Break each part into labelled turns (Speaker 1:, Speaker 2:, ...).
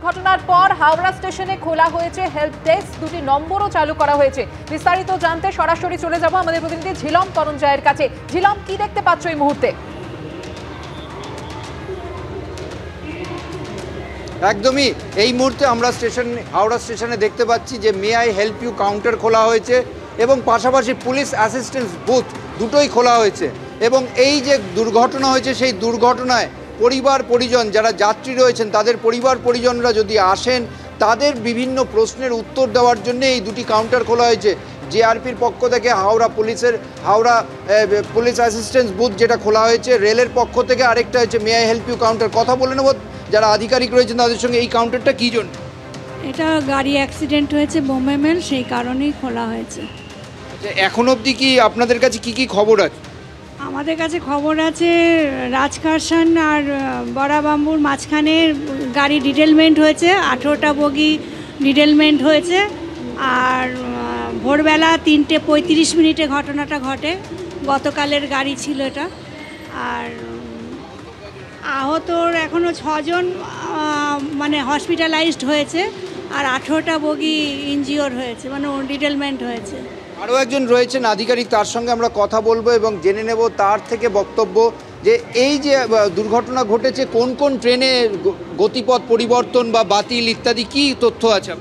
Speaker 1: দুর্ঘটনার পর হাওড়া স্টেশনে খোলা হয়েছে হেল্প ডেস্ক, দুটি নম্বরও চালু করা হয়েছে। বিস্তারিত জানতে সরাসরি চলে যাব আমাদের প্রতিনিধি ঝিলম তরঞ্জয়ের কাছে। ঝিলম, কি দেখতে পাচ্ছ এই মুহূর্তে?
Speaker 2: একদমই এই মুহূর্তে আমরা হাওড়া স্টেশনে দেখতে পাচ্ছি যে may I help you counter খোলা হয়েছে এবং পাশাপাশি পুলিশ অ্যাসিস্ট্যান্স বুথ দুটোই খোলা হয়েছে। এবং এই যে দুর্ঘটনা হয়েছে সেই দুর্ঘটনায় পরিবার পরিজন যারা যাত্রী রয়েছেন তাদের পরিবার পরিজনরা যদি আসেন তাদের বিভিন্ন প্রশ্নের উত্তর দেওয়ার জন্য এই দুটি কাউন্টার খোলা হয়েছে। জিআরপির পক্ষ থেকে হাওড়া পুলিশ অ্যাসিস্ট্যান্স বুথ যেটা খোলা হয়েছে, রেলের পক্ষ থেকে আরেকটা হচ্ছে may I help you counter. কথা বলে নেব যারা আধিকারিক রয়েছেন তাদের সঙ্গে। এই কাউন্টারটা কী জন্য?
Speaker 3: এটা গাড়ি অ্যাক্সিডেন্ট হয়েছে বোমেমেল, সেই কারণেই খোলা হয়েছে।
Speaker 2: এখন অবধি কি আপনাদের কাছে কি কি খবর আছে?
Speaker 3: আমাদের কাছে খবর আছে রাজকারসান আর বড়াবাম্বুর মাঝখানে গাড়ি ডিটেলমেন্ট হয়েছে, 18টা বগি ডিটেলমেন্ট হয়েছে। আর ভোরবেলা 3:35 ঘটনাটা ঘটে, গতকালের গাড়ি ছিল এটা। আর আহতর এখনও 6 জন মানে হসপিটালাইজড হয়েছে, আর 18টা বগি ইনজিওর হয়েছে, মানে ডিটেলমেন্ট হয়েছে।
Speaker 2: আরও একজন রয়েছেন আধিকারিক, তার সঙ্গে আমরা কথা বলবো এবং জেনে নেব তার থেকে বক্তব্য যে এই যে দুর্ঘটনা ঘটেছে কোন কোন ট্রেনে গতিপথ পরিবর্তন বা বাতিল ইত্যাদি কি তথ্য আছে?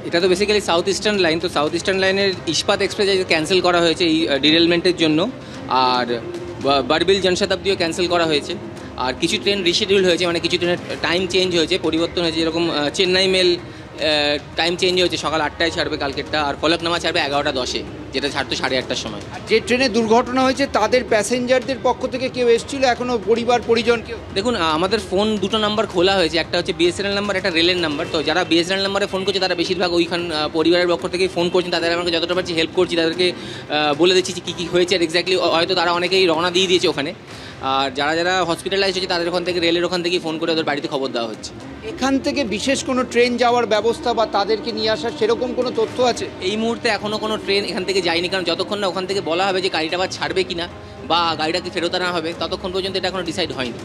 Speaker 4: এটা তো বেসিক্যালি সাউথ ইস্টার্ন লাইন, তো সাউথ ইস্টার্ন লাইনের ইস্পাত এক্সপ্রেস ক্যান্সেল করা হয়েছে এই ডিরেলমেন্টের জন্য। আর বারবিল জনশতাব্দীও ক্যান্সেল করা হয়েছে। আর কিছু ট্রেন রিশিডিউল হয়েছে, মানে কিছু ট্রেনের টাইম চেঞ্জ হয়েছে, পরিবর্তন হয়েছে। যেরকম চেন্নাই মেল টাইম চেঞ্জ হয়েছে, সকাল 8টায় ছাড়বে কালকেরটা, আর ফলকনামা ছাড়বে 11টা 10-এ, যেটা ছাড়তো 8:30টার সময়।
Speaker 2: যে ট্রেনে দুর্ঘটনা হয়েছে তাদের প্যাসেঞ্জারদের পক্ষ থেকে কেউ এসেছিল এখনও পরিবার পরিজন কেউ?
Speaker 4: দেখুন, আমাদের ফোন দুটো নাম্বার খোলা হয়েছে, একটা হচ্ছে বিএসএনএল নাম্বার, একটা রেলের নাম্বার। তো যারা বিএসএনএল নাম্বারে ফোন করছে তারা বেশিরভাগ ওইখান পরিবারের পক্ষ থেকে ফোন করছেন, তাদের আমাকে যতটা পারছি হেল্প করছি, তাদেরকে বলে দিচ্ছি কী কী হয়েছে। আর এক্স্যাক্টলি হয়তো তারা অনেকেই রওনা দিয়ে দিয়েছে ওখানে। আর যারা যারা হসপিটালাইজ হয়েছে তাদের ওখান থেকে রেলের ওখান থেকেই ফোন করে ওদের বাড়িতে খবর দেওয়া হচ্ছে।
Speaker 2: এখান থেকে বিশেষ কোনো ট্রেন যাওয়ার ব্যবস্থা বা তাদেরকে নিয়ে আসার সেরকম কোনো তথ্য আছে?
Speaker 4: এই মুহূর্তে এখনও কোনো ট্রেন এখান থেকে যায়নি, কারণ যতক্ষণ না ওখান থেকে বলা হবে যে গাড়িটা আবার ছাড়বে কিনা বা গাড়িটা কি ফেরত আনা হবে, ততক্ষণ পর্যন্ত এটা এখনো ডিসাইড হয়নি।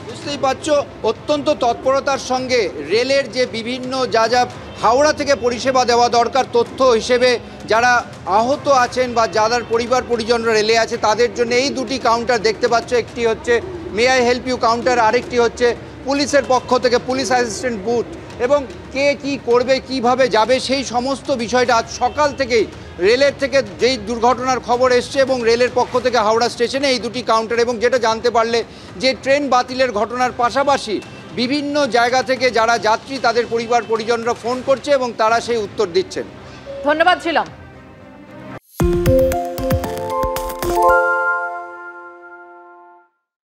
Speaker 2: বুঝতেই পারছো, অত্যন্ত তৎপরতার সঙ্গে রেলের যে বিভিন্ন যা হাওড়া থেকে পরিষেবা দেওয়া দরকার তথ্য হিসেবে যারা আহত আছেন বা যাদের পরিবার পরিজনরা রেলে আছে তাদের জন্য এই দুটি কাউন্টার দেখতে পাচ্ছ। একটি হচ্ছে may I help you counter, আরেকটি হচ্ছে পুলিশের পক্ষ থেকে পুলিশ অ্যাসিস্ট্যান্ট বুথ। এবং কে কি করবে, কিভাবে যাবে, সেই সমস্ত বিষয়টা আজ সকাল থেকেই রেলের থেকে যেই দুর্ঘটনার খবর এসছে এবং রেলের পক্ষ থেকে হাওড়া স্টেশনে এই দুটি কাউন্টার। এবং যেটা জানতে পারলে যে ট্রেন বাতিলের ঘটনার পাশাপাশি বিভিন্ন জায়গা থেকে যারা যাত্রী তাদের পরিবার পরিজনরা ফোন করছে এবং তারা সেই উত্তর দিচ্ছেন।
Speaker 1: ধন্যবাদ ছিলাম।